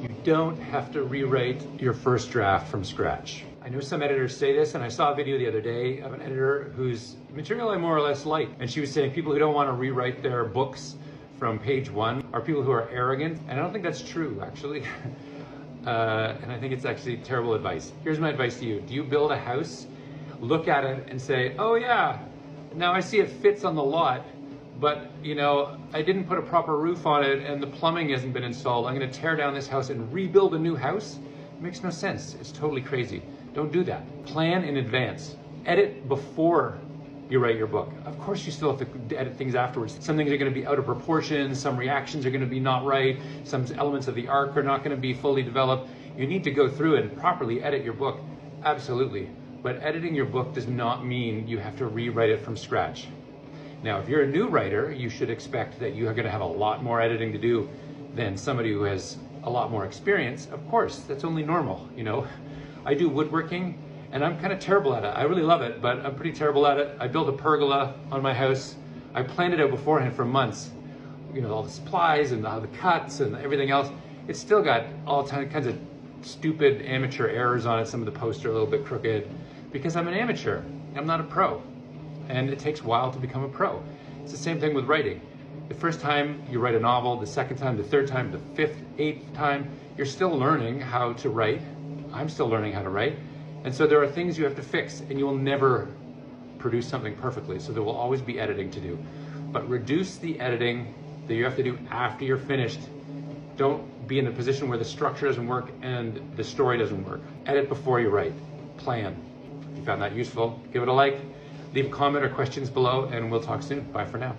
You don't have to rewrite your first draft from scratch. I know some editors say this, and I saw a video the other day of an editor whose material I more or less like, and she was saying people who don't want to rewrite their books from page one are people who are arrogant, and I don't think that's true, actually. And I think it's actually terrible advice. Here's my advice to you. Do you build a house, look at it and say, oh yeah, now I see it fits on the lot, but you know, I didn't put a proper roof on it and the plumbing hasn't been installed. I'm gonna tear down this house and rebuild a new house? It makes no sense. It's totally crazy. Don't do that. Plan in advance. Edit before you write your book. Of course you still have to edit things afterwards. Some things are gonna be out of proportion, some reactions are gonna be not right, some elements of the arc are not gonna be fully developed. You need to go through and properly edit your book, absolutely. But editing your book does not mean you have to rewrite it from scratch. Now, if you're a new writer, you should expect that you are gonna have a lot more editing to do than somebody who has a lot more experience. Of course, that's only normal, you know. I do woodworking, and I'm kind of terrible at it. I really love it, but I'm pretty terrible at it. I built a pergola on my house. I planned it out beforehand for months. You know, all the supplies and all the cuts and everything else. It's still got all kinds of stupid amateur errors on it. Some of the posts are a little bit crooked because I'm an amateur. I'm not a pro. And it takes a while to become a pro. It's the same thing with writing. The first time you write a novel, the second time, the third time, the fifth, eighth time, you're still learning how to write. I'm still learning how to write. And so there are things you have to fix, and you will never produce something perfectly. So there will always be editing to do. But reduce the editing that you have to do after you're finished. Don't be in a position where the structure doesn't work and the story doesn't work. Edit before you write. Plan. If you found that useful, give it a like. Leave a comment or questions below, and we'll talk soon. Bye for now.